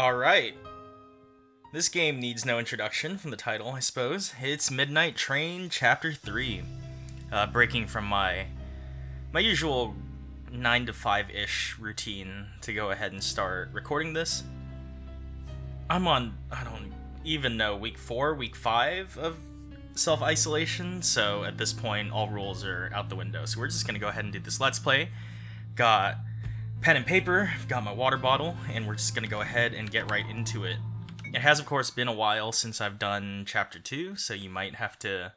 Alright. This game needs no introduction from the title, I suppose. It's Midnight Train Chapter 3. Breaking from my usual 9 to 5-ish routine to go ahead and start recording this. I'm on, I don't even know, week 4, week 5 of self-isolation, so at this point all rules are out the window. So we're just going to go ahead and do this Let's Play. Got pen and paper, I've got my water bottle, and we're just going to go ahead and get right into it. It has, of course, been a while since I've done Chapter 2, so you might have to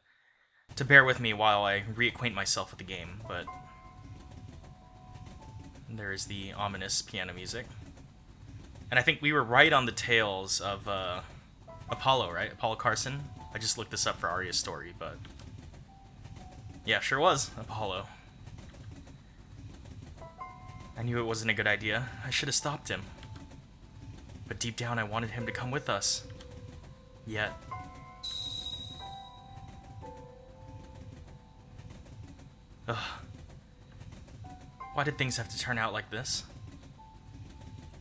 bear with me while I reacquaint myself with the game, but there is the ominous piano music. And I think we were right on the tails of Apollo, right? Apollo Carson? I just looked this up for Arya's story, but yeah, sure was Apollo. I knew it wasn't a good idea. I should have stopped him. But deep down, I wanted him to come with us. Yet. Ugh. Why did things have to turn out like this?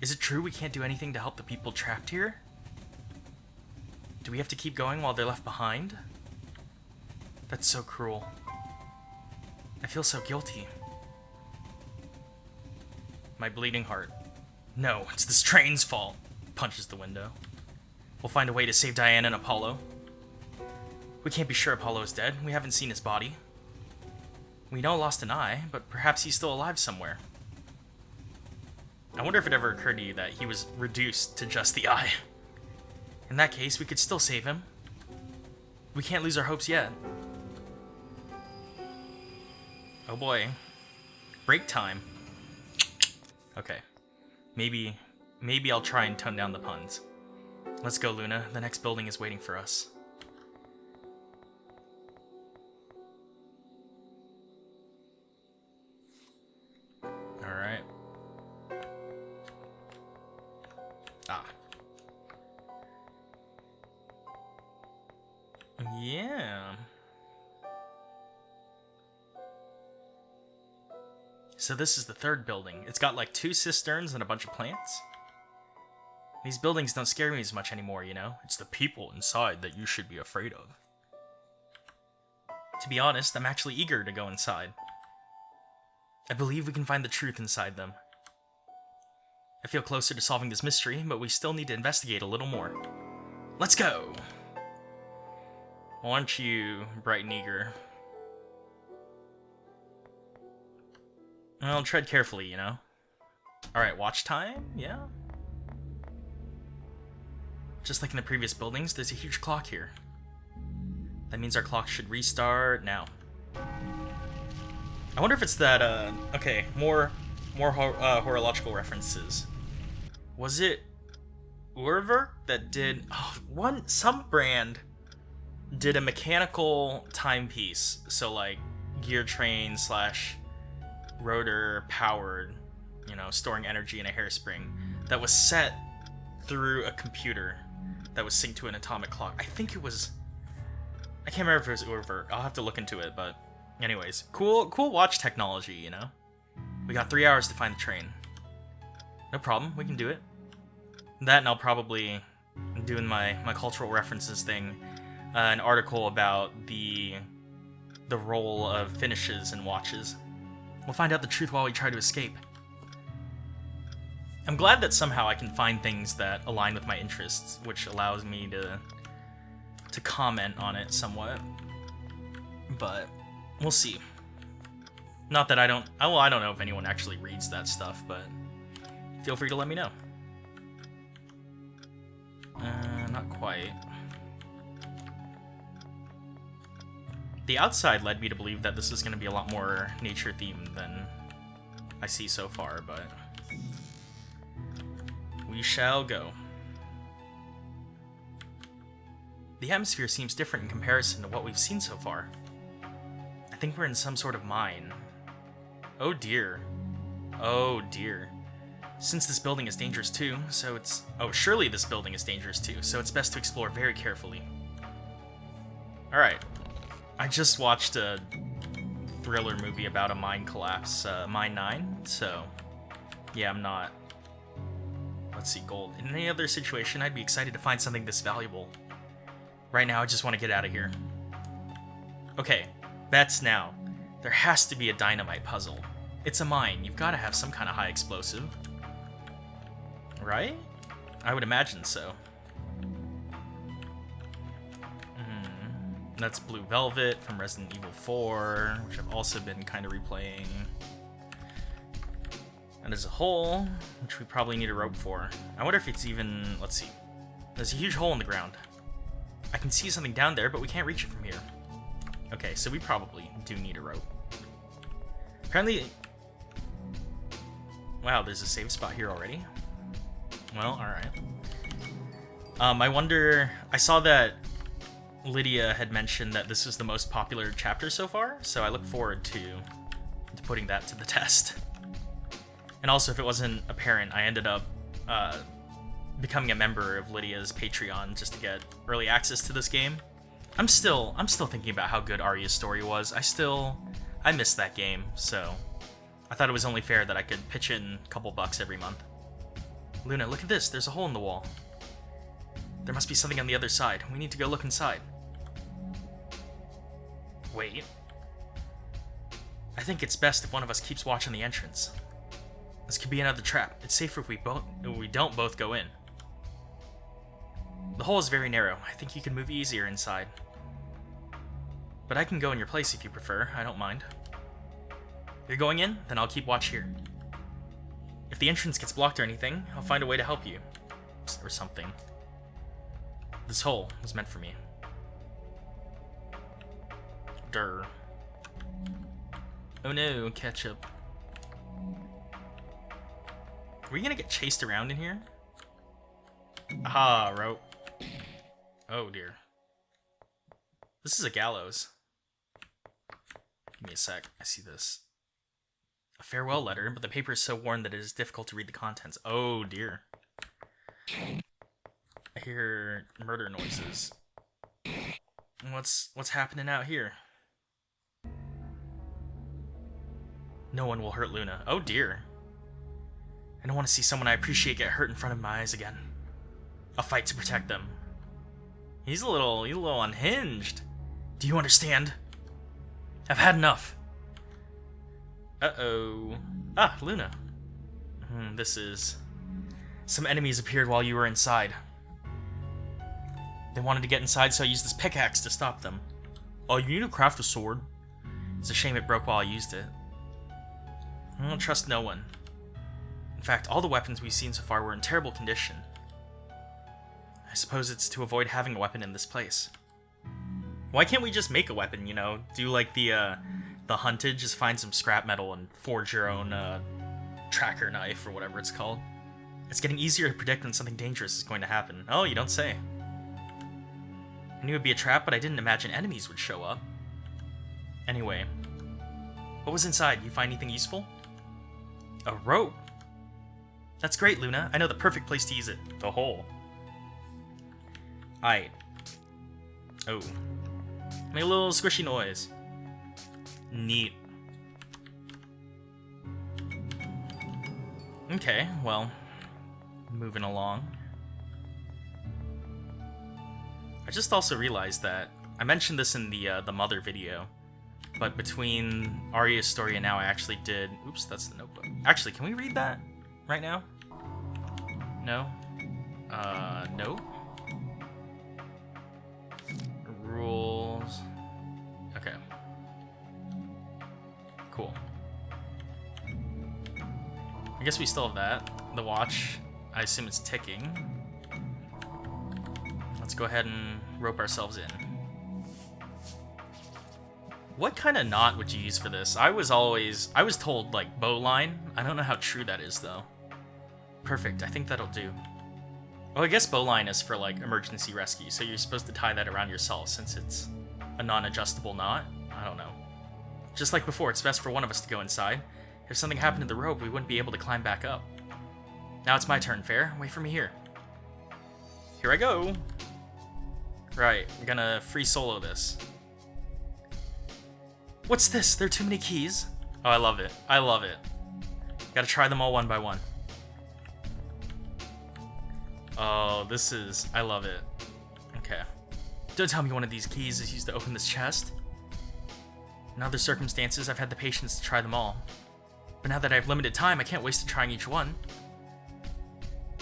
Is it true we can't do anything to help the people trapped here? Do we have to keep going while they're left behind? That's so cruel. I feel so guilty. My bleeding heart. No, it's this train's fault. Punches the window. We'll find a way to save Diana and Apollo. We can't be sure Apollo is dead. We haven't seen his body. We know lost an eye, but perhaps he's still alive somewhere. I wonder if it ever occurred to you that he was reduced to just the eye. In that case, we could still save him. We can't lose our hopes yet. Oh boy. Break time. Okay. Maybe I'll try and tone down the puns. Let's go, Luna. The next building is waiting for us. Alright. Ah. Yeah. So this is the third building. It's got like 2 cisterns and a bunch of plants. These buildings don't scare me as much anymore, you know? It's the people inside that you should be afraid of. To be honest, I'm actually eager to go inside. I believe we can find the truth inside them. I feel closer to solving this mystery, but we still need to investigate a little more. Let's go! Aren't you bright and eager? Well, tread carefully, you know? Alright, watch time? Yeah? Just like in the previous buildings, there's a huge clock here. That means our clock should restart now. I wonder if it's that, okay, more horological references. Was it Urver that did, some brand did a mechanical timepiece, so like gear train / rotor powered, you know, storing energy in a hairspring that was set through a computer that was synced to an atomic clock. I think it was, I can't remember if it was Urver. I'll have to look into it, but anyways, cool watch technology, you know? We got 3 hours to find the train. No problem, we can do it. That, and I'll probably do in my cultural references thing, an article about the role of finishes in watches. We'll find out the truth while we try to escape. I'm glad that somehow I can find things that align with my interests, which allows me to comment on it somewhat. But we'll see. Not that I don't know if anyone actually reads that stuff, but feel free to let me know. Not quite. The outside led me to believe that this is going to be a lot more nature-themed than I see so far, but we shall go. The atmosphere seems different in comparison to what we've seen so far. I think we're in some sort of mine. Oh dear. Oh dear. Since this building is dangerous too, so it's... Oh, surely this building is dangerous too, so it's best to explore very carefully. Alright. I just watched a thriller movie about a mine collapse, Mine 9, so yeah, I'm not Let's see, gold. In any other situation, I'd be excited to find something this valuable. Right now, I just want to get out of here. Okay, bets now. There has to be a dynamite puzzle. It's a mine. You've got to have some kind of high explosive. Right? I would imagine so. That's Blue Velvet from Resident Evil 4, which I've also been kind of replaying. And there's a hole, which we probably need a rope for. I wonder if it's even... Let's see. There's a huge hole in the ground. I can see something down there, but we can't reach it from here. Okay, so we probably do need a rope. Apparently... Wow, there's a save spot here already? Well, alright. I wonder... I saw that Lydia had mentioned that this is the most popular chapter so far, so I look forward to putting that to the test. And also, if it wasn't apparent, I ended up becoming a member of Lydia's Patreon just to get early access to this game. I'm still thinking about how good Arya's story was. I missed that game, so I thought it was only fair that I could pitch in a couple bucks every month. Luna, look at this. There's a hole in the wall. There must be something on the other side. We need to go look inside. Wait. I think it's best if one of us keeps watching the entrance. This could be another trap. It's safer if we don't both go in. The hole is very narrow. I think you can move easier inside. But I can go in your place if you prefer. I don't mind. You're going in? Then I'll keep watch here. If the entrance gets blocked or anything, I'll find a way to help you. Or something. This hole was meant for me. Durr. Oh no, ketchup. Are we gonna get chased around in here? Aha, rope. Oh dear. This is a gallows. Give me a sec, I see this. A farewell letter, but the paper is so worn that it is difficult to read the contents. Oh dear. I hear murder noises. What's happening out here? No one will hurt Luna. Oh dear. I don't want to see someone I appreciate get hurt in front of my eyes again. I'll fight to protect them. He's a little unhinged. Do you understand? I've had enough. Uh-oh. Ah, Luna. This is... Some enemies appeared while you were inside. They wanted to get inside, so I used this pickaxe to stop them. Oh, you need to craft a sword? It's a shame it broke while I used it. I don't trust no one. In fact, all the weapons we've seen so far were in terrible condition. I suppose it's to avoid having a weapon in this place. Why can't we just make a weapon, you know? Do like the hunted, just find some scrap metal and forge your own tracker knife or whatever it's called. It's getting easier to predict when something dangerous is going to happen. Oh, you don't say. I knew it would be a trap, but I didn't imagine enemies would show up. Anyway, what was inside? You find anything useful? A rope? That's great, Luna. I know the perfect place to use it. The hole. Aight. Oh. Make a little squishy noise. Neat. Okay, well, moving along. I just also realized that I mentioned this in the Mother video, but between Arya's story and now I actually did... Oops, that's the notebook. Actually, can we read that right now? No? No? Rules... Okay. Cool. I guess we still have that. The watch, I assume it's ticking. Let's go ahead and rope ourselves in. What kind of knot would you use for this? I was told, like, bowline. I don't know how true that is, though. Perfect, I think that'll do. Well, I guess bowline is for, like, emergency rescue, so you're supposed to tie that around yourself since it's a non-adjustable knot. I don't know. Just like before, it's best for one of us to go inside. If something happened to the rope, we wouldn't be able to climb back up. Now it's my turn, Fair. Wait for me here. Here I go! Right, I'm gonna free solo this. What's this? There are too many keys. Oh, I love it. I love it. Gotta try them all one by one. Oh, I love it. Okay. Don't tell me one of these keys is used to open this chest. In other circumstances, I've had the patience to try them all. But now that I have limited time, I can't waste it trying each one.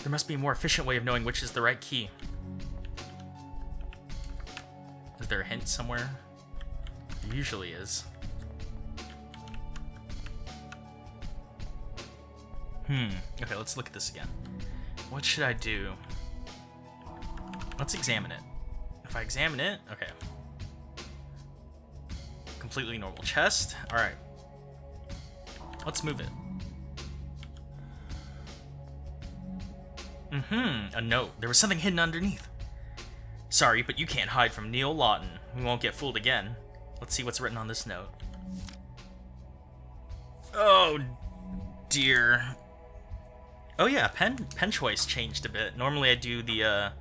There must be a more efficient way of knowing which is the right key. Is there a hint somewhere? There usually is. Okay, let's look at this again. What should I do? Let's examine it. If I examine it, okay. Completely normal chest. Alright. Let's move it. A note. There was something hidden underneath. Sorry, but you can't hide from Neil Lawton. We won't get fooled again. Let's see what's written on this note. Oh, dear. Oh yeah, pen choice changed a bit. Normally I do the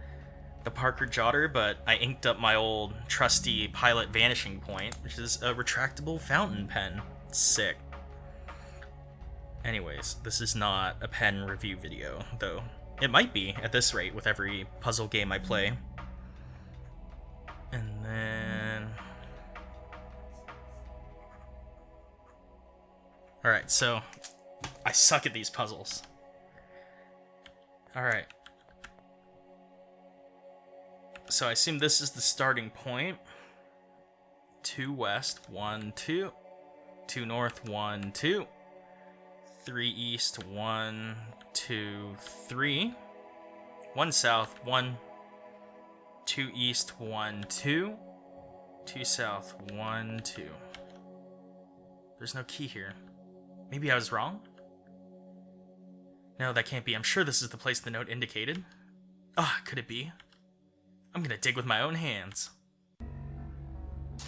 Parker Jotter, but I inked up my old trusty Pilot Vanishing Point, which is a retractable fountain pen. Sick. Anyways, this is not a pen review video, though. It might be, at this rate, with every puzzle game I play. And then... Alright, so... I suck at these puzzles. Alright. So I assume this is the starting point. 2 west, 1, 2. 2 north, 1, 2. 3 east, 1, 2, 3. 1 south, 1. 2 east, 1, 2. 2 south, 1, 2. There's no key here. Maybe I was wrong? No, that can't be. I'm sure this is the place the note indicated. Ah, could it be? I'm gonna dig with my own hands.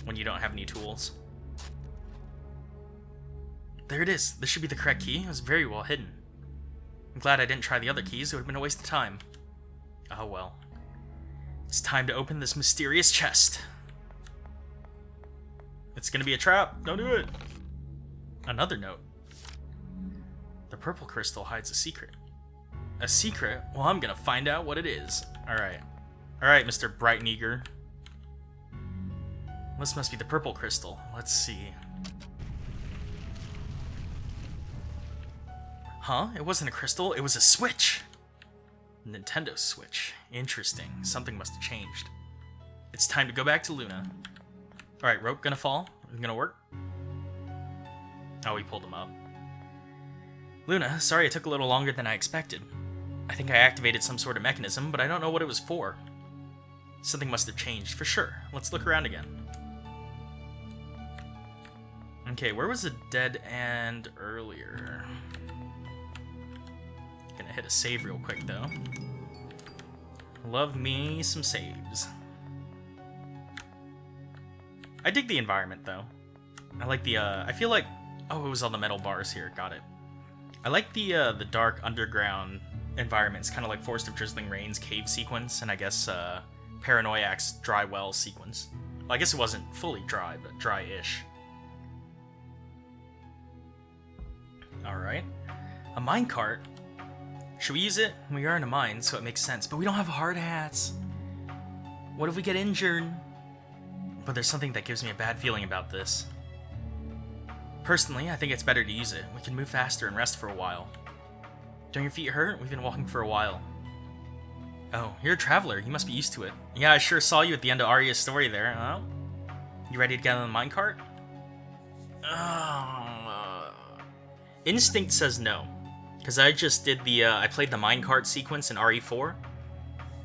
When you don't have any tools. There it is. This should be the correct key. It was very well hidden. I'm glad I didn't try the other keys. It would have been a waste of time. Oh well. It's time to open this mysterious chest. It's gonna be a trap. Don't do it. Another note. The purple crystal hides a secret. A secret? Well, I'm gonna find out what it is. Alright. Alright, Mr. Bright and Eager. This must be the purple crystal. Let's see. Huh? It wasn't a crystal, it was a Switch! Nintendo Switch. Interesting. Something must have changed. It's time to go back to Luna. Alright, rope gonna fall? Is it gonna work? Oh, we pulled him up. Luna, sorry it took a little longer than I expected. I think I activated some sort of mechanism, but I don't know what it was for. Something must have changed, for sure. Let's look around again. Okay, where was the dead end earlier? Gonna hit a save real quick, though. Love me some saves. I dig the environment, though. I like the, I feel like... Oh, it was on the metal bars here. Got it. I like the dark underground environments, kind of like Forest of Drizzling Rain's cave sequence, and I guess, Paranoiac's dry well sequence. Well, I guess it wasn't fully dry, but dry-ish. Alright. A minecart? Should we use it? We are in a mine, so it makes sense, but we don't have hard hats. What if we get injured? But there's something that gives me a bad feeling about this. Personally, I think it's better to use it. We can move faster and rest for a while. Don't your feet hurt? We've been walking for a while. Oh, you're a traveler. You must be used to it. Yeah, I sure saw you at the end of Arya's story there. Oh? You ready to get on the minecart? Instinct says no. Because I just did the, I played the minecart sequence in RE4.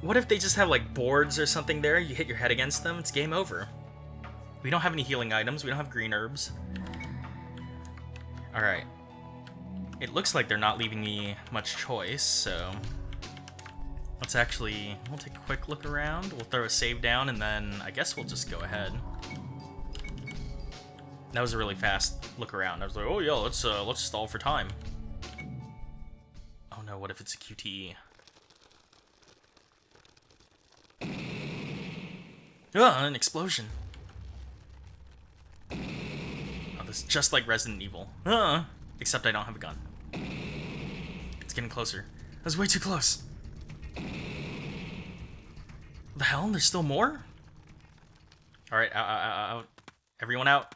What if they just have, like, boards or something there? You hit your head against them, it's game over. We don't have any healing items. We don't have green herbs. Alright. It looks like they're not leaving me much choice, so... Let's actually... We'll take a quick look around. We'll throw a save down, and then I guess we'll just go ahead. That was a really fast look around. I was like, oh yeah, let's stall for time. Oh no, what if it's a QTE? An explosion. Oh, this is just like Resident Evil. Except I don't have a gun. It's getting closer. That was way too close. The hell? There's still more? Alright, out. Everyone out.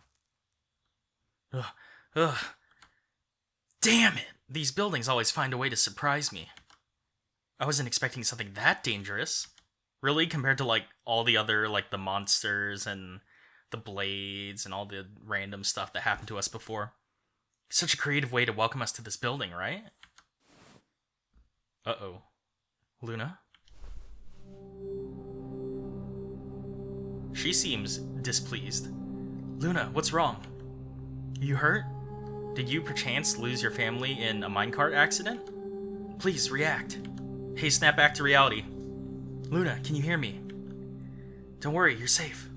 Ugh. Damn it! These buildings always find a way to surprise me. I wasn't expecting something that dangerous. Really, compared to, like, all the other, like, the monsters and the blades and all the random stuff that happened to us before. Such a creative way to welcome us to this building, right? Uh-oh. Luna? She seems displeased. Luna, what's wrong? You hurt? Did you perchance lose your family in a minecart accident? Please, react. Hey, snap back to reality. Luna, can you hear me? Don't worry, you're safe.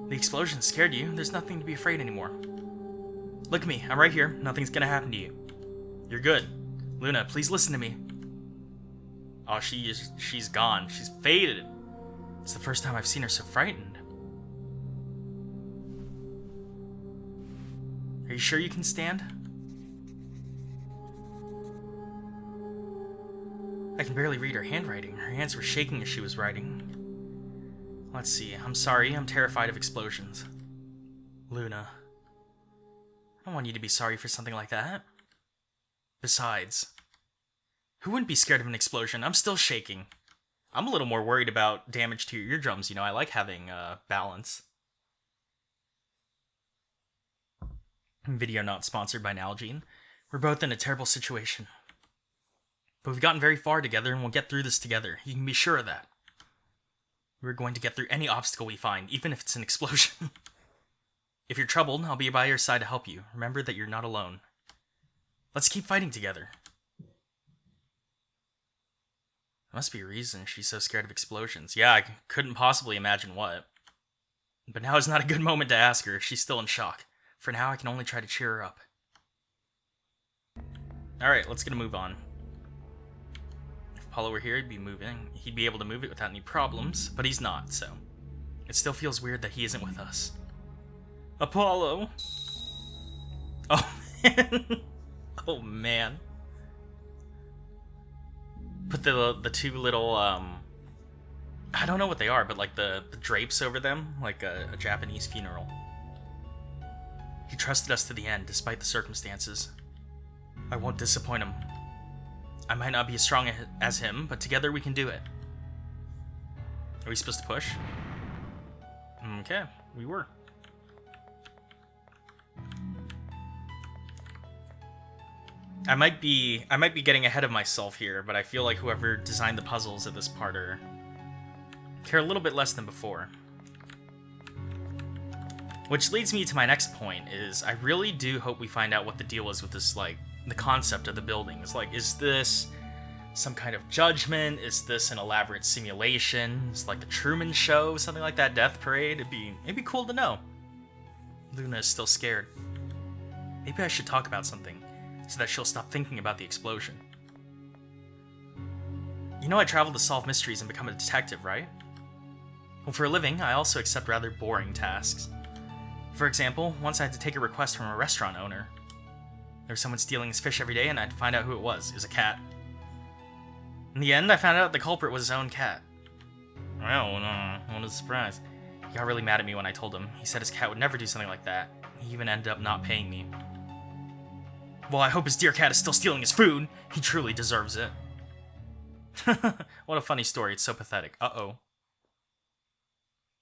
The explosion scared you. There's nothing to be afraid anymore. Look at me, I'm right here. Nothing's gonna happen to you. You're good. Luna, please listen to me. Oh, she's gone. She's faded. It's the first time I've seen her so frightened. Are you sure you can stand? I can barely read her handwriting. Her hands were shaking as she was writing. Let's see. I'm sorry. I'm terrified of explosions. Luna. I don't want you to be sorry for something like that. Besides, who wouldn't be scared of an explosion? I'm still shaking. I'm a little more worried about damage to your eardrums. You know, I like having balance. Video not sponsored by Nalgene. We're both in a terrible situation. But we've gotten very far together and we'll get through this together. You can be sure of that. We're going to get through any obstacle we find, even if it's an explosion. If you're troubled, I'll be by your side to help you. Remember that you're not alone. Let's keep fighting together. There must be a reason she's so scared of explosions. Yeah, I couldn't possibly imagine what. But now is not a good moment to ask her if she's still in shock. For now, I can only try to cheer her up. Alright, let's get a move on. If Apollo were here, he'd be able to move it without any problems, but he's not, so it still feels weird that he isn't with us. Apollo! Oh, man. Oh, man. Put the two little, I don't know what they are, but like the drapes over them, like a Japanese funeral. He trusted us to the end, despite the circumstances. I won't disappoint him. I might not be as strong as him, but together we can do it. Are we supposed to push? Okay, we were. I might be getting ahead of myself here, but I feel like whoever designed the puzzles at this part care a little bit less than before. Which leads me to my next point, is I really do hope we find out what the deal is with this, like, the concept of the buildings. Like, is this some kind of judgment? Is this an elaborate simulation? Is it like the Truman Show? Something like that, Death Parade? It'd be cool to know. Luna is still scared. Maybe I should talk about something, so that she'll stop thinking about the explosion. You know I travel to solve mysteries and become a detective, right? Well, for a living, I also accept rather boring tasks. For example, once I had to take a request from a restaurant owner. There was someone stealing his fish every day, and I had to find out who it was. It was a cat. In the end, I found out the culprit was his own cat. Well, what a surprise. He got really mad at me when I told him. He said his cat would never do something like that. He even ended up not paying me. Well, I hope his dear cat is still stealing his food. He truly deserves it. What a funny story. It's so pathetic. Uh-oh.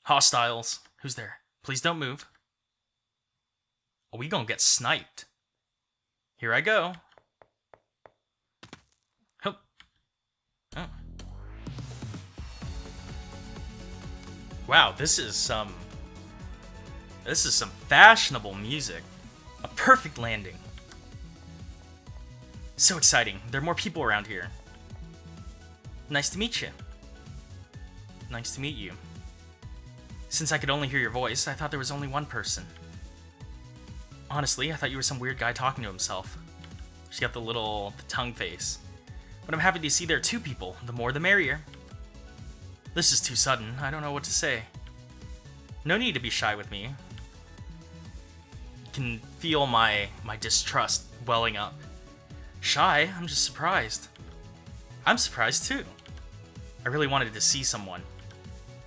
Hostiles. Who's there? Please don't move. Oh, we gonna get sniped. Here I go. Oh. Oh. Wow, this is some fashionable music. A perfect landing. So exciting. There are more people around here. Nice to meet you. Nice to meet you. Since I could only hear your voice, I thought there was only one person. Honestly, I thought you were some weird guy talking to himself. She got the tongue face. But I'm happy to see there are two people. The more the merrier. This is too sudden. I don't know what to say. No need to be shy with me. You can feel my distrust welling up. Shy? I'm just surprised. I'm surprised too. I really wanted to see someone.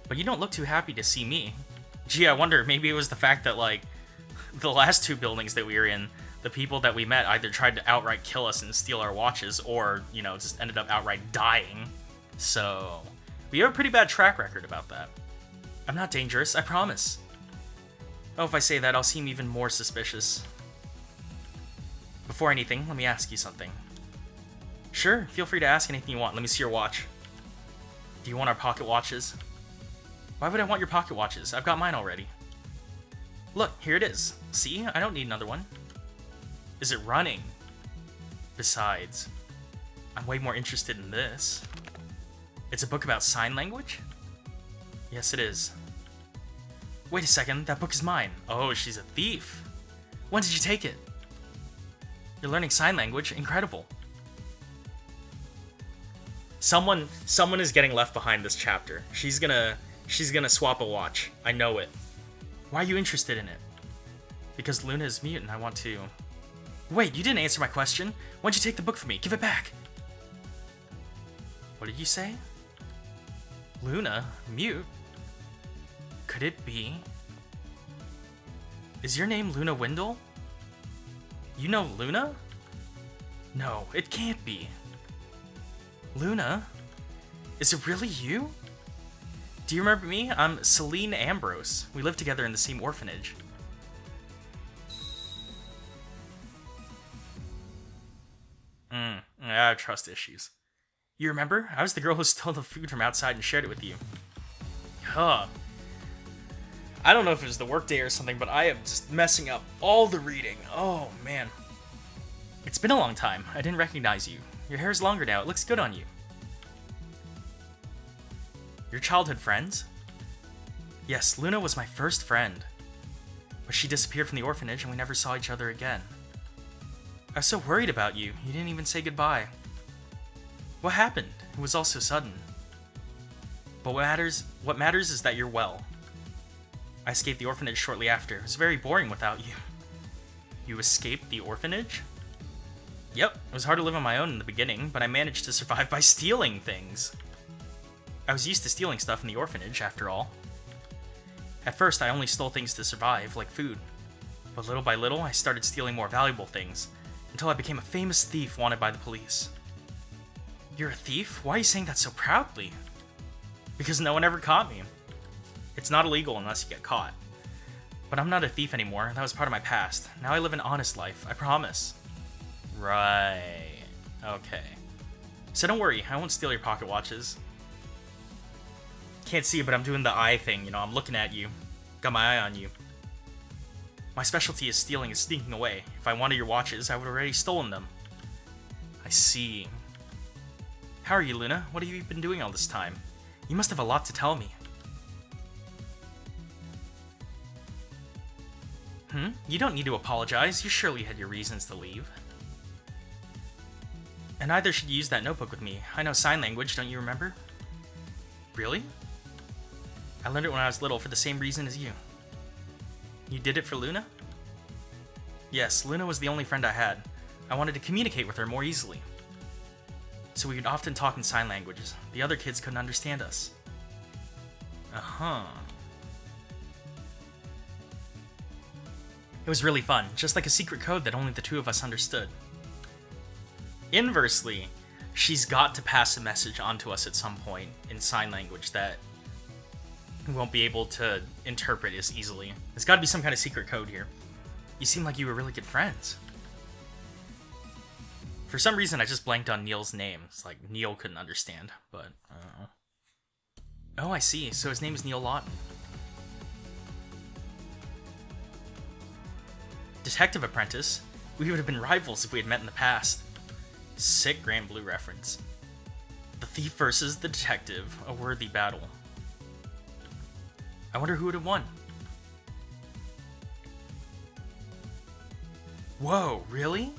But you don't look too happy to see me. Gee, I wonder, maybe it was the fact that, like, the last 2 buildings that we were in, the people that we met either tried to outright kill us and steal our watches, or, you know, just ended up outright dying. So, we have a pretty bad track record about that. I'm not dangerous, I promise. Oh, if I say that, I'll seem even more suspicious. Before anything, let me ask you something. Sure, feel free to ask anything you want. Let me see your watch. Do you want our pocket watches? Why would I want your pocket watches? I've got mine already. Look, here it is. See? I don't need another one. Is it running? Besides, I'm way more interested in this. It's a book about sign language? Yes, it is. Wait a second, that book is mine. Oh, she's a thief. When did you take it? You're learning sign language? Incredible. Someone is getting left behind this chapter. She's gonna swap a watch. I know it. Why are you interested in it? Because Luna is mute and I want to... Wait, you didn't answer my question. Why'd you take the book from me? Give it back. What did you say? Luna? Mute? Could it be? Is your name Luna Wendell? You know Luna? No, it can't be. Luna? Is it really you? Do you remember me? I'm Celine Ambrose. We live together in the same orphanage. I have trust issues. You remember? I was the girl who stole the food from outside and shared it with you. Huh. I don't know if it was the workday or something, but I am just messing up all the reading. Oh, man. It's been a long time. I didn't recognize you. Your hair's longer now. It looks good on you. Your childhood friends? Yes, Luna was my first friend. But she disappeared from the orphanage and we never saw each other again. I was so worried about you. You didn't even say goodbye. What happened? It was all so sudden. But what matters is that you're well. I escaped the orphanage shortly after. It was very boring without you. You escaped the orphanage? Yep, it was hard to live on my own in the beginning, but I managed to survive by stealing things. I was used to stealing stuff in the orphanage, after all. At first, I only stole things to survive, like food. But little by little, I started stealing more valuable things, until I became a famous thief wanted by the police. You're a thief? Why are you saying that so proudly? Because no one ever caught me. It's not illegal unless you get caught. But I'm not a thief anymore, that was part of my past. Now I live an honest life, I promise. Right. Okay. So don't worry, I won't steal your pocket watches. Can't see it, but I'm doing the eye thing, you know, I'm looking at you. Got my eye on you. My specialty is stealing and sneaking away. If I wanted your watches, I would have already stolen them. I see. How are you, Luna? What have you been doing all this time? You must have a lot to tell me. You don't need to apologize. You surely had your reasons to leave. And neither should you use that notebook with me. I know sign language, don't you remember? Really? I learned it when I was little for the same reason as you. You did it for Luna? Yes, Luna was the only friend I had. I wanted to communicate with her more easily. So we would often talk in sign languages. The other kids couldn't understand us. Uh-huh. It was really fun, just like a secret code that only the two of us understood. Inversely, she's got to pass a message on to us at some point in sign language that we won't be able to interpret as easily. There's got to be some kind of secret code here. You seem like you were really good friends. For some reason, I just blanked on Neil's name. It's like Neil couldn't understand, but I don't know. Oh, I see. So his name is Neil Lawton. Detective apprentice? We would have been rivals if we had met in the past. Sick Grand Blue reference. The thief versus the detective, a worthy battle. I wonder who would have won. Whoa, really?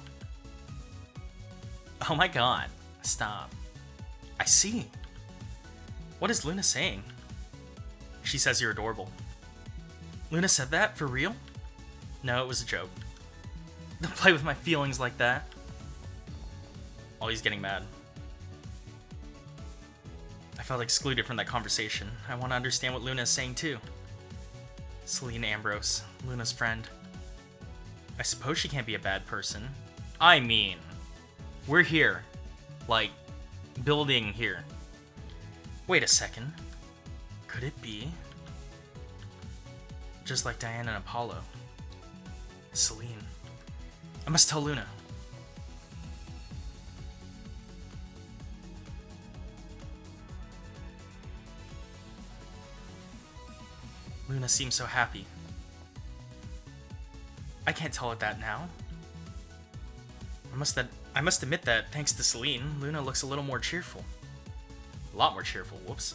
Oh my god. Stop. I see. What is Luna saying? She says you're adorable. Luna said that? For real? No, it was a joke. Don't play with my feelings like that. Oh, he's getting mad. I felt excluded from that conversation. I want to understand what Luna is saying too. Celine Ambrose, Luna's friend. I suppose she can't be a bad person. I mean, we're here. Like, building here. Wait a second. Could it be? Just like Diana and Apollo. Celine. I must tell Luna. Luna seems so happy. I can't tell her that now. I must admit that, thanks to Celine, Luna looks a little more cheerful. A lot more cheerful, whoops.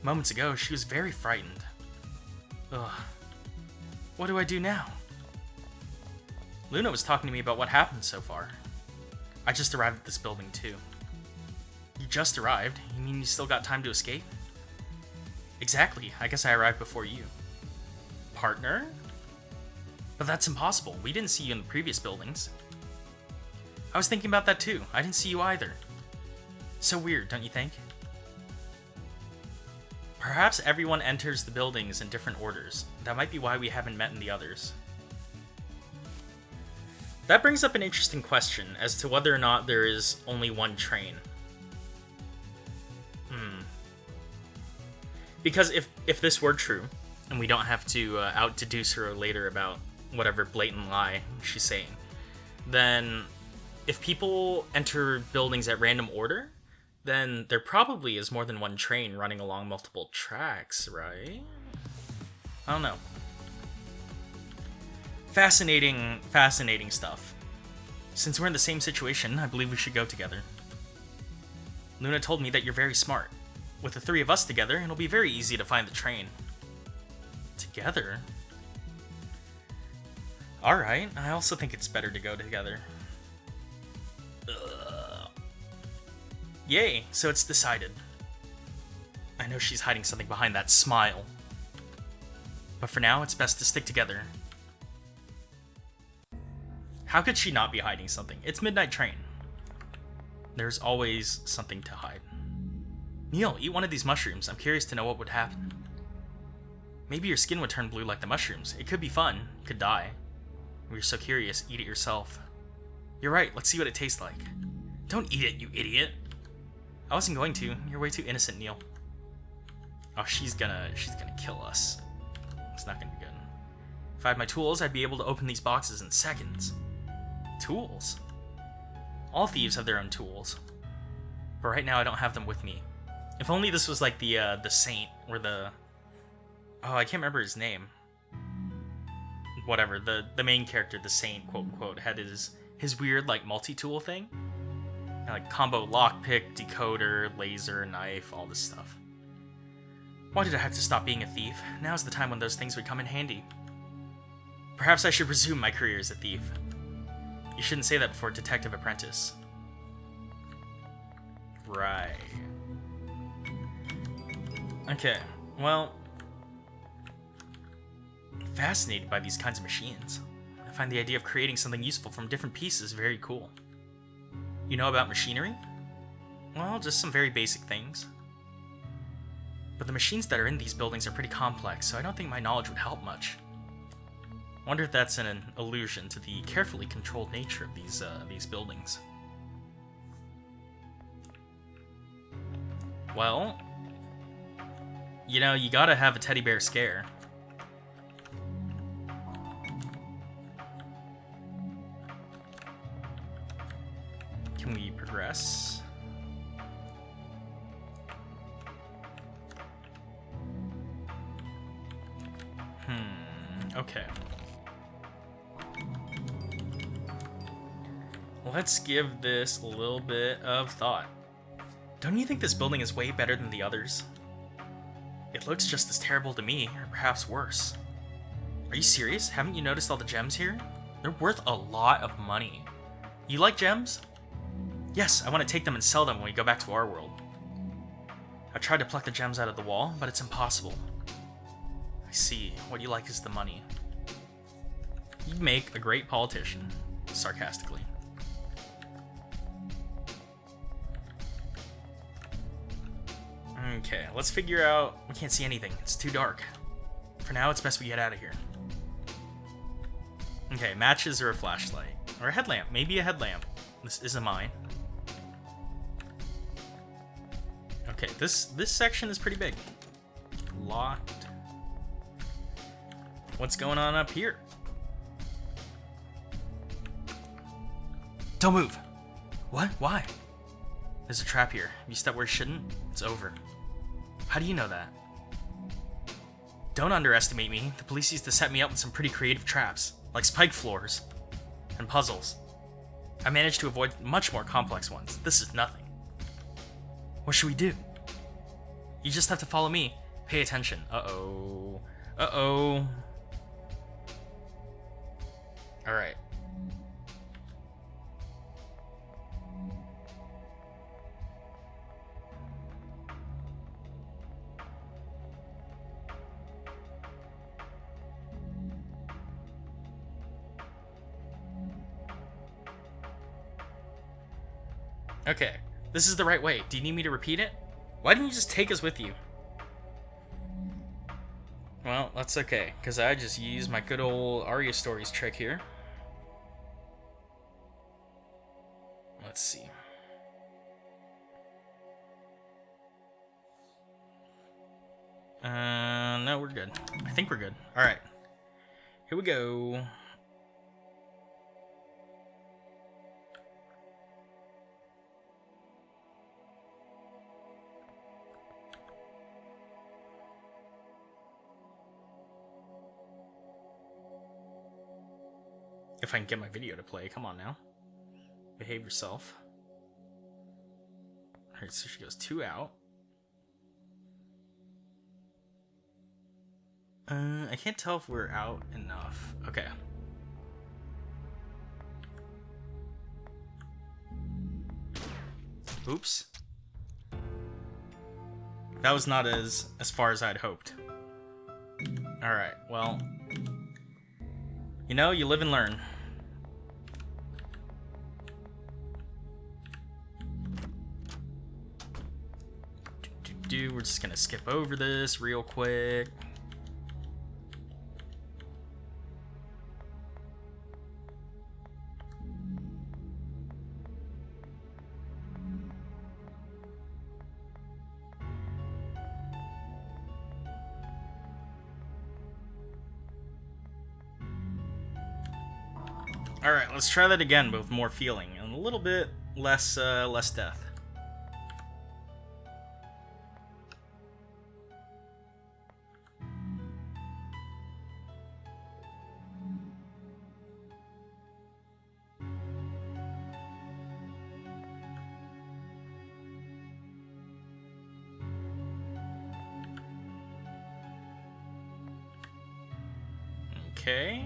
Moments ago, she was very frightened. Ugh. What do I do now? Luna was talking to me about what happened so far. I just arrived at this building too. You just arrived? You mean you still got time to escape? Exactly, I guess I arrived before you. Partner? But that's impossible. We didn't see you in the previous buildings. I was thinking about that too. I didn't see you either. So weird, don't you think? Perhaps everyone enters the buildings in different orders. That might be why we haven't met in the others. That brings up an interesting question as to whether or not there is only one train. Because if this were true, and we don't have to out-deduce her later about whatever blatant lie she's saying, then if people enter buildings at random order, then there probably is more than one train running along multiple tracks, right? I don't know. Fascinating stuff. Since we're in the same situation, I believe we should go together. Luna told me that you're very smart. With the three of us together, it'll be very easy to find the train. Together? Alright, I also think it's better to go together. Yay, so it's decided. I know she's hiding something behind that smile. But for now, it's best to stick together. How could she not be hiding something? It's Midnight Train. There's always something to hide. Neil, eat one of these mushrooms. I'm curious to know what would happen. Maybe your skin would turn blue like the mushrooms. It could be fun. You could die. If you're so curious, eat it yourself. You're right, let's see what it tastes like. Don't eat it, you idiot. I wasn't going to. You're way too innocent, Neil. Oh, she's gonna kill us. It's not gonna be good. If I had my tools, I'd be able to open these boxes in seconds. Tools? All thieves have their own tools. But right now I don't have them with me. If only this was like the saint, or the... Oh, I can't remember his name. Whatever, the main character, the saint, quote-unquote, had his weird, like, multi-tool thing. Like, combo lockpick, decoder, laser, knife, all this stuff. Why did I have to stop being a thief? Now's the time when those things would come in handy. Perhaps I should resume my career as a thief. You shouldn't say that before Detective Apprentice. Right. Okay, well... I'm fascinated by these kinds of machines. I find the idea of creating something useful from different pieces very cool. You know about machinery? Well, just some very basic things. But the machines that are in these buildings are pretty complex, so I don't think my knowledge would help much. I wonder if that's an allusion to the carefully controlled nature of these buildings. Well, you know, you gotta have a teddy bear scare. Can we progress? Okay. Let's give this a little bit of thought. Don't you think this building is way better than the others? It looks just as terrible to me, or perhaps worse. Are you serious? Haven't you noticed all the gems here? They're worth a lot of money. You like gems? Yes, I want to take them and sell them when we go back to our world. I've tried to pluck the gems out of the wall, but it's impossible. I see. What you like is the money. You'd make a great politician. Sarcastically. Okay, let's figure out... We can't see anything. It's too dark. For now, it's best we get out of here. Okay, matches or a flashlight. Or a headlamp. Maybe a headlamp. This is a mine. Okay, this section is pretty big. Locked. What's going on up here? Don't move! What? Why? There's a trap here. If you step where you shouldn't, it's over. How do you know that? Don't underestimate me. The police used to set me up with some pretty creative traps, like spike floors and puzzles. I managed to avoid much more complex ones. This is nothing. What should we do? You just have to follow me. Pay attention. Uh-oh. Uh-oh. Alright. Okay, this is the right way. Do you need me to repeat it? Why didn't you just take us with you? Well, that's okay, because I just used my good old Aria Stories trick here. Let's see. No, we're good. I think we're good. Alright. Here we go. If I can get my video to play, come on now. Behave yourself. Alright, so she goes 2 out. I can't tell if we're out enough. Okay. Oops. That was not as far as I'd hoped. Alright, well. You know, you live and learn. We're just gonna skip over this real quick. Alright, let's try that again, but with more feeling and a little bit less death. Okay.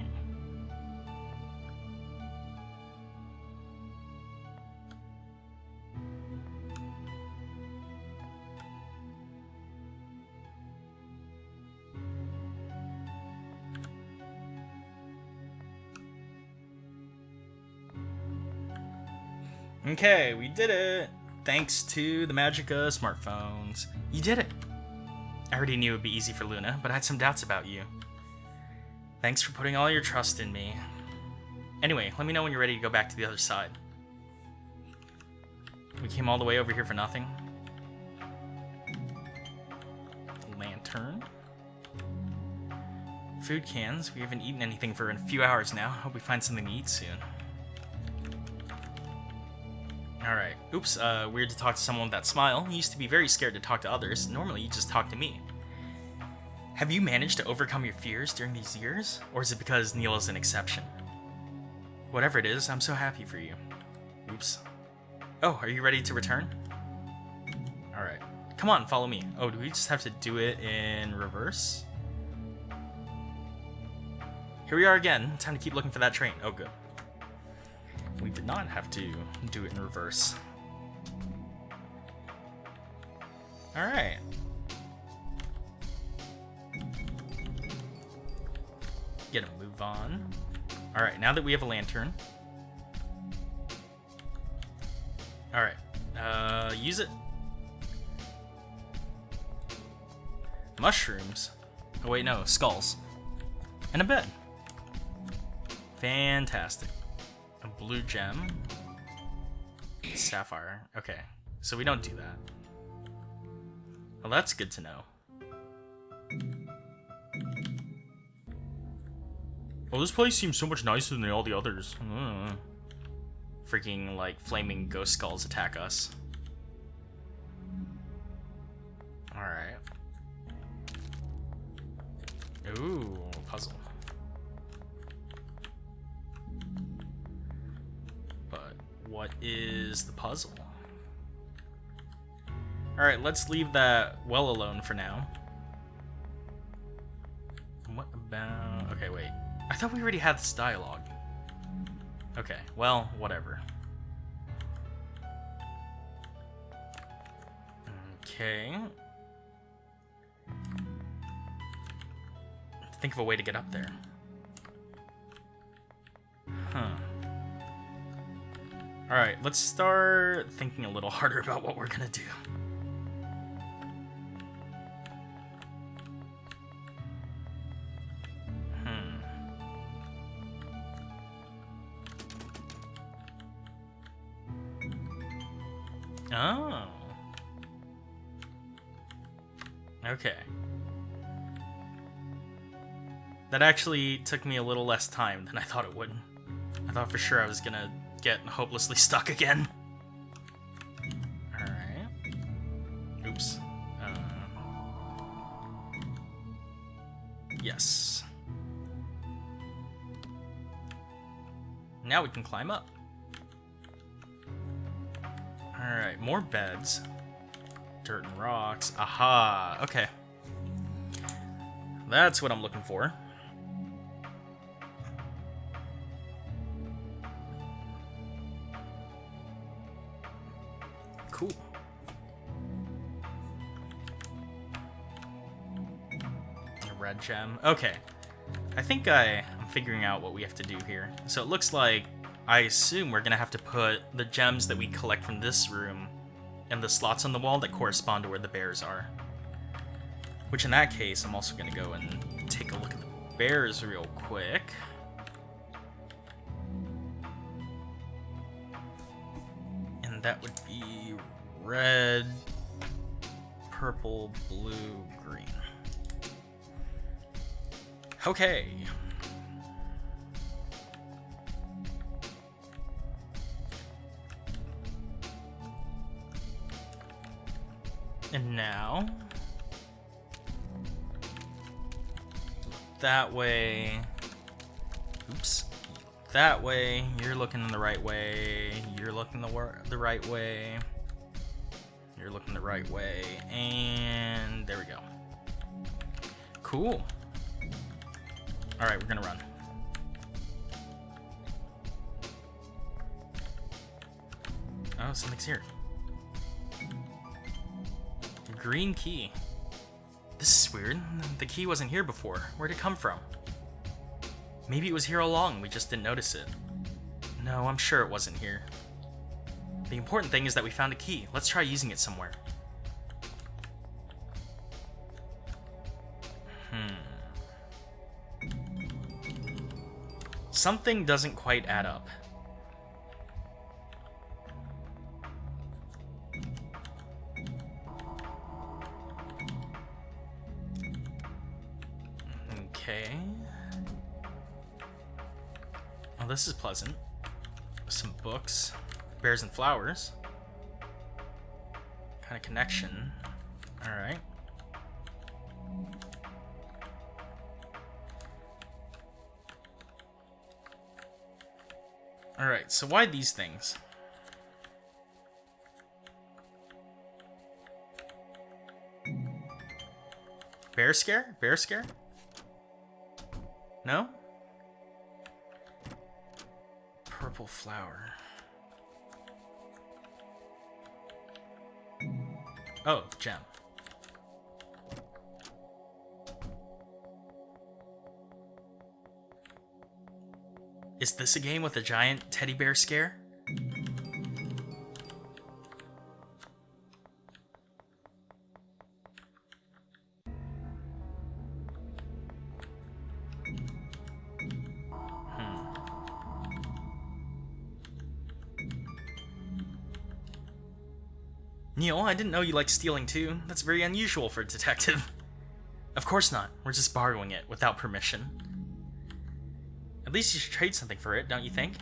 Okay, we did it! Thanks to the magic of smartphones. You did it! I already knew it would be easy for Luna, but I had some doubts about you. Thanks for putting all your trust in me. Anyway, let me know when you're ready to go back to the other side. We came all the way over here for nothing. Lantern. Food cans. We haven't eaten anything for a few hours now. Hope we find something to eat soon. Alright. Oops, weird to talk to someone with that smile. You used to be very scared to talk to others. Normally, you just talk to me. Have you managed to overcome your fears during these years? Or is it because Neil is an exception? Whatever it is, I'm so happy for you. Oops. Oh, are you ready to return? Alright. Come on, follow me. Oh, do we just have to do it in reverse? Here we are again. Time to keep looking for that train. Oh, good. We did not have to do it in reverse. Alright. Get a move on. Alright, now that we have a lantern. Alright. Use it. Mushrooms. Oh wait, no, skulls. And a bed. Fantastic. A blue gem. Sapphire. Okay, so we don't do that. Well, that's good to know. Well, this place seems so much nicer than all the others. Freaking, like, flaming ghost skulls attack us. Alright. Ooh, puzzle. But what is the puzzle? Alright, let's leave that well alone for now. What about... Okay, wait. I thought we already had this dialogue. Okay, well, whatever. Okay. Think of a way to get up there. Huh. Alright, let's start thinking a little harder about what we're gonna do. Oh. Okay. That actually took me a little less time than I thought it would. I thought for sure I was gonna get hopelessly stuck again. Alright. Oops. Yes. Now we can climb up. Alright, more beds. Dirt and rocks. Aha! Okay. That's what I'm looking for. Cool. A red gem. Okay. I think I'm figuring out what we have to do here. So it looks like, I assume we're gonna have to put the gems that we collect from this room in the slots on the wall that correspond to where the bears are. Which in that case, I'm also gonna go and take a look at the bears real quick. And that would be red, purple, blue, green. Okay. And now, that way, oops, that way, you're looking the right way, you're looking the right way, you're looking the right way, and there we go. Cool. Alright, we're gonna run. Oh, something's here. Green key. This is weird. The key wasn't here before. Where'd it come from? Maybe it was here all along, we just didn't notice it. No, I'm sure it wasn't here. The important thing is that we found a key. Let's try using it somewhere. Something doesn't quite add up. Okay. Oh, this is pleasant. Some books. Bears and flowers. Kind of connection. Alright. Alright, so why these things? Bear scare? Bear scare? No? Purple flower. Oh, gem. Is this a game with a giant teddy bear scare? Neil, I didn't know you liked stealing too. That's very unusual for a detective. Of course not. We're just borrowing it without permission. At least you should trade something for it, don't you think?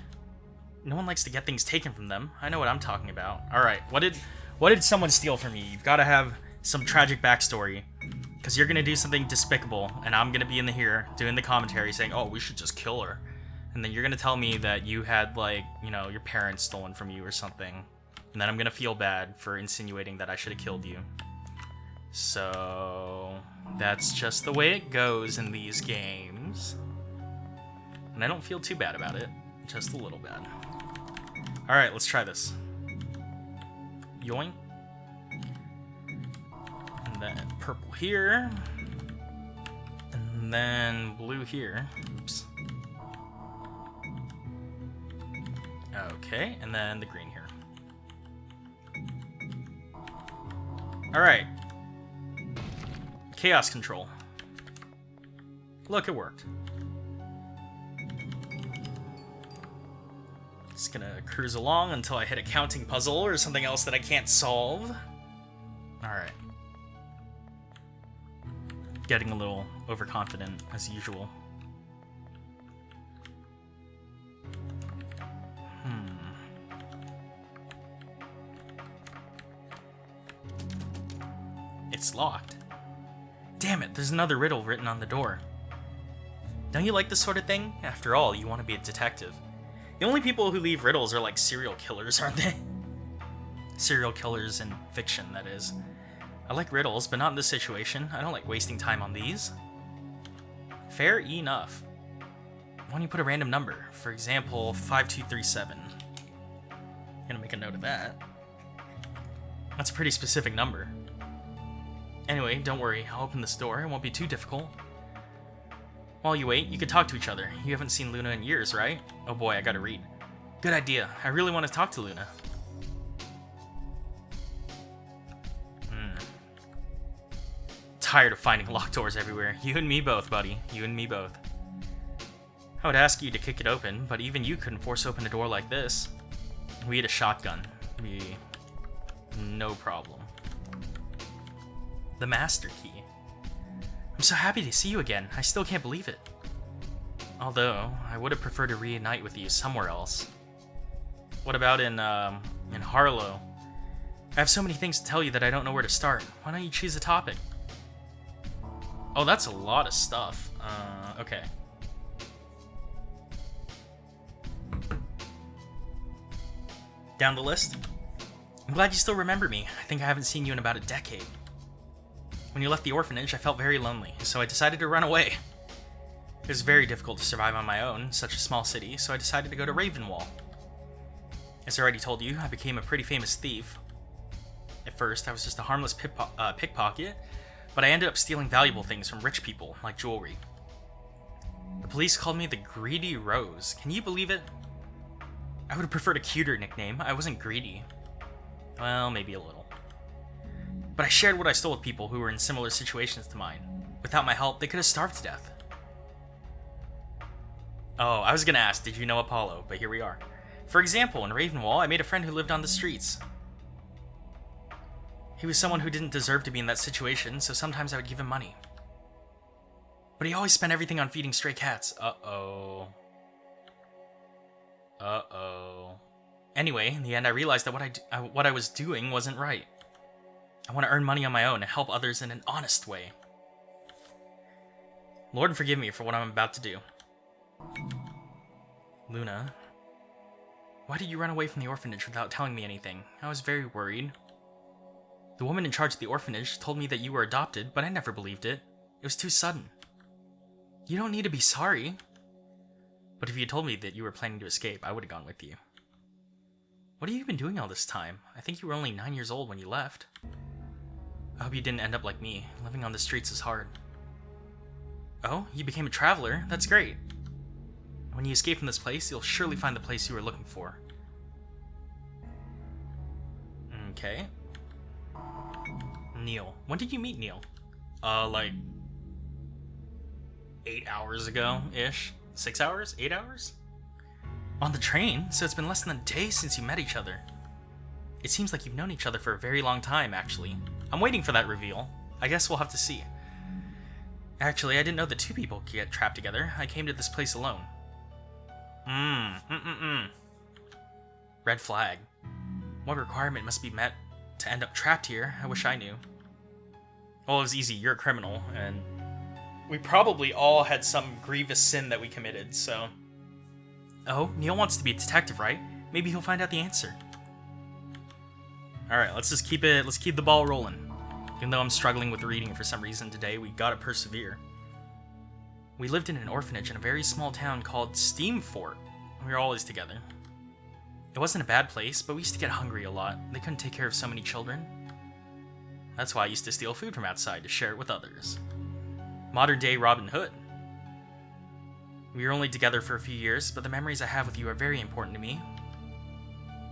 No one likes to get things taken from them. I know what I'm talking about. Alright, what did someone steal from you? You've got to have some tragic backstory. Because you're going to do something despicable, and I'm going to be in here doing the commentary saying, oh, we should just kill her. And then you're going to tell me that you had, like, you know, your parents stolen from you or something. And then I'm going to feel bad for insinuating that I should have killed you. So that's just the way it goes in these games. And I don't feel too bad about it. Just a little bad. Alright, let's try this. Yoink. And then purple here. And then blue here. Oops. Okay, and then the green here. Alright. Chaos control. Look, it worked. Just gonna cruise along until I hit a counting puzzle or something else that I can't solve. Alright. Getting a little overconfident, as usual. It's locked. Damn it, there's another riddle written on the door. Don't you like this sort of thing? After all, you want to be a detective. The only people who leave riddles are like serial killers, aren't they? Serial killers in fiction, that is. I like riddles, but not in this situation. I don't like wasting time on these. Fair enough. Why don't you put a random number? For example, 5237. Gonna make a note of that. That's a pretty specific number. Anyway, don't worry, I'll open this door. It won't be too difficult. While you wait, you could talk to each other. You haven't seen Luna in years, right? Oh boy, I gotta read. Good idea. I really want to talk to Luna. Tired of finding locked doors everywhere. You and me both, buddy. You and me both. I would ask you to kick it open, but even you couldn't force open a door like this. We had a shotgun. No problem. The master key. I'm so happy to see you again. I still can't believe it. Although, I would have preferred to reunite with you somewhere else. What about in Harlow? I have so many things to tell you that I don't know where to start. Why don't you choose a topic? Oh, that's a lot of stuff. Okay. Down the list? I'm glad you still remember me. I think I haven't seen you in about a decade. When you left the orphanage, I felt very lonely, so I decided to run away. It was very difficult to survive on my own in such a small city, so I decided to go to Ravenwall. As I already told you, I became a pretty famous thief. At first, I was just a harmless pickpocket, but I ended up stealing valuable things from rich people, like jewelry. The police called me the Greedy Rose. Can you believe it? I would have preferred a cuter nickname. I wasn't greedy. Well, maybe a little. But I shared what I stole with people who were in similar situations to mine. Without my help, they could have starved to death. Oh, I was gonna ask, did you know Apollo? But here we are. For example, in Ravenwall, I made a friend who lived on the streets. He was someone who didn't deserve to be in that situation, so sometimes I would give him money. But he always spent everything on feeding stray cats. Uh-oh. Uh-oh. Anyway, in the end, I realized that what I was doing wasn't right. I want to earn money on my own and help others in an honest way. Lord forgive me for what I'm about to do. Luna, why did you run away from the orphanage without telling me anything? I was very worried. The woman in charge of the orphanage told me that you were adopted, but I never believed it. It was too sudden. You don't need to be sorry. But if you had told me that you were planning to escape, I would have gone with you. What have you been doing all this time? I think you were only 9 years old when you left. I hope you didn't end up like me. Living on the streets is hard. Oh, you became a traveler? That's great. When you escape from this place, you'll surely find the place you were looking for. Okay. Neil. When did you meet Neil? Like 8 hours ago-ish? 6 hours? 8 hours? On the train? So it's been less than a day since you met each other. It seems like you've known each other for a very long time, actually. I'm waiting for that reveal. I guess we'll have to see. Actually, I didn't know that two people could get trapped together. I came to this place alone. Red flag. What requirement must be met to end up trapped here? I wish I knew. Well, it was easy. You're a criminal, and we probably all had some grievous sin that we committed, so... Oh, Neil wants to be a detective, right? Maybe he'll find out the answer. Alright, let's keep the ball rolling. Even though I'm struggling with reading for some reason today, we gotta persevere. We lived in an orphanage in a very small town called Steamfort. We were always together. It wasn't a bad place, but we used to get hungry a lot. They couldn't take care of so many children. That's why I used to steal food from outside to share it with others. Modern day Robin Hood. We were only together for a few years, but the memories I have with you are very important to me.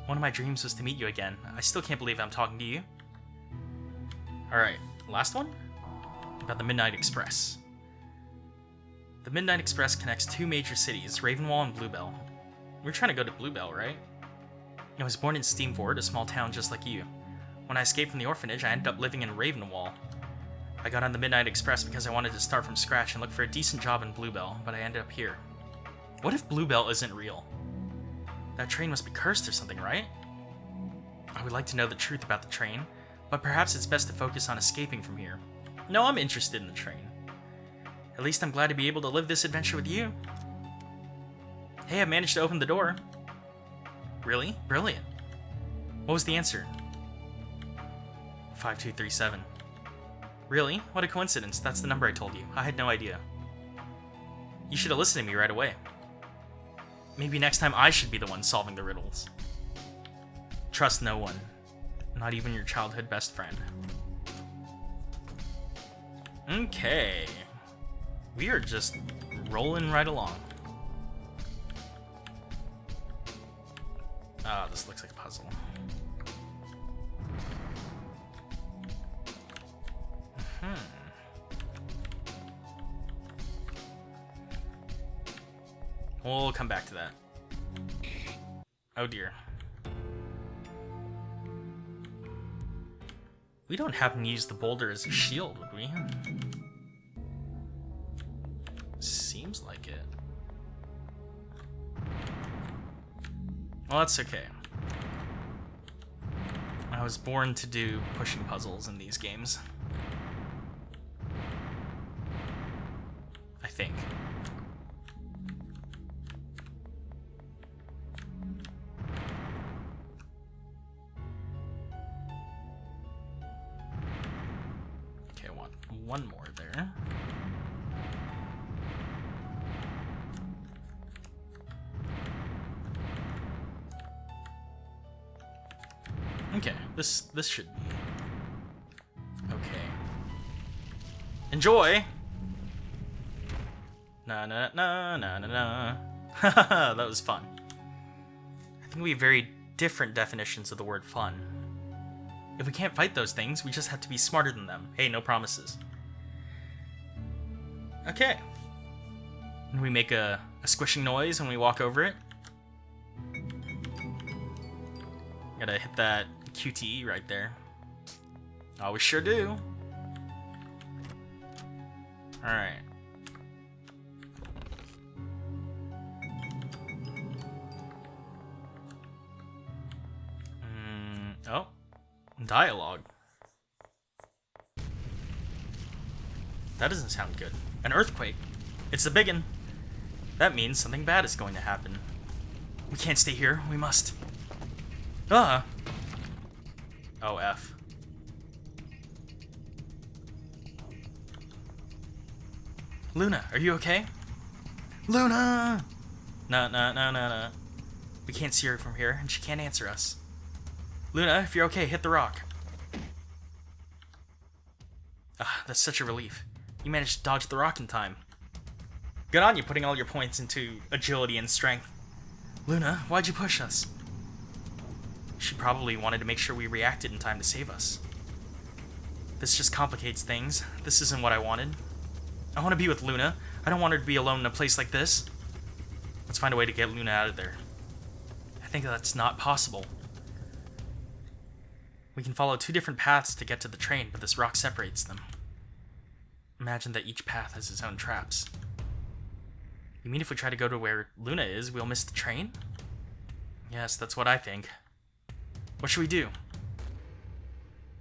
One of my dreams was to meet you again. I still can't believe I'm talking to you. Alright, last one? About the Midnight Express. The Midnight Express connects two major cities, Ravenwall and Bluebell. We're trying to go to Bluebell, right? I was born in Steamfort, a small town just like you. When I escaped from the orphanage, I ended up living in Ravenwall. I got on the Midnight Express because I wanted to start from scratch and look for a decent job in Bluebell, but I ended up here. What if Bluebell isn't real? That train must be cursed or something, right? I would like to know the truth about the train, but perhaps it's best to focus on escaping from here. No, I'm interested in the train. At least I'm glad to be able to live this adventure with you. Hey, I managed to open the door. Really? Brilliant. What was the answer? 5237. Really? What a coincidence. That's the number I told you. I had no idea. You should have listened to me right away. Maybe next time I should be the one solving the riddles. Trust no one. Not even your childhood best friend. Okay. We are just rolling right along. Ah, this looks like a puzzle. We'll come back to that. Oh dear. We don't happen to use the boulder as a shield, would we? Seems like it. Well, that's okay. I was born to do pushing puzzles in these games. I think. Okay, I want one more there. Okay, this should be okay. Enjoy. Na na na na na na. Haha, that was fun. I think we have very different definitions of the word fun. If we can't fight those things, we just have to be smarter than them. Hey, no promises. Okay. And we make a squishing noise when we walk over it. Gotta hit that QTE right there. Oh, we sure do. Alright. Oh. Dialogue. That doesn't sound good. An earthquake. It's the biggin. That means something bad is going to happen. We can't stay here. We must. Ah. Oh, F. Luna, are you okay? Luna! No. We can't see her from here, and she can't answer us. Luna, if you're okay, hit the rock. Ah, that's such a relief. You managed to dodge the rock in time. Good on you, putting all your points into agility and strength. Luna, why'd you push us? She probably wanted to make sure we reacted in time to save us. This just complicates things. This isn't what I wanted. I want to be with Luna. I don't want her to be alone in a place like this. Let's find a way to get Luna out of there. I think that's not possible. We can follow 2 different paths to get to the train, but this rock separates them. Imagine that each path has its own traps. You mean if we try to go to where Luna is, we'll miss the train? Yes, that's what I think. What should we do?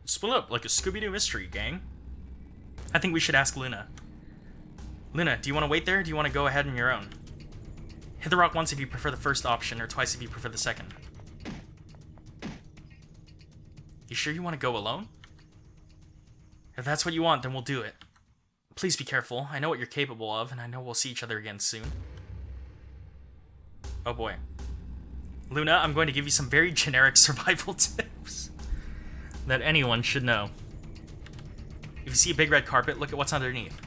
Split up like a Scooby-Doo mystery, gang. I think we should ask Luna. Luna, do you want to wait there, or do you want to go ahead on your own? Hit the rock once if you prefer the first option, or twice if you prefer the second. You sure you want to go alone? If that's what you want, then we'll do it. Please be careful. I know what you're capable of, and I know we'll see each other again soon. Oh boy. Luna, I'm going to give you some very generic survival tips that anyone should know. If you see a big red carpet, look at what's underneath.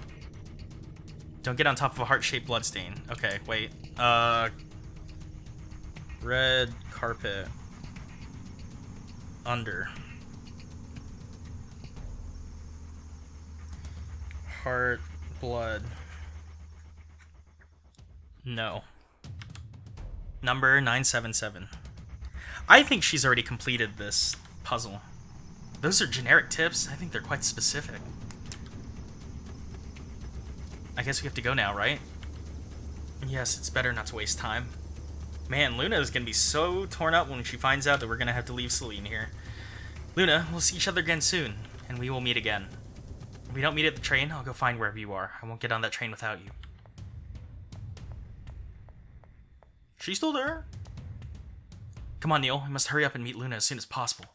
Don't get on top of a heart-shaped bloodstain. Okay, wait. Red carpet. Under. Heart, blood. No. Number 977. I think she's already completed this puzzle. Those are generic tips. I think they're quite specific. I guess we have to go now, right? Yes, it's better not to waste time. Man, Luna is going to be so torn up when she finds out that we're going to have to leave Celine here. Luna, we'll see each other again soon, and we will meet again. If we don't meet at the train, I'll go find wherever you are. I won't get on that train without you. She's still there? Come on, Neil. We must hurry up and meet Luna as soon as possible.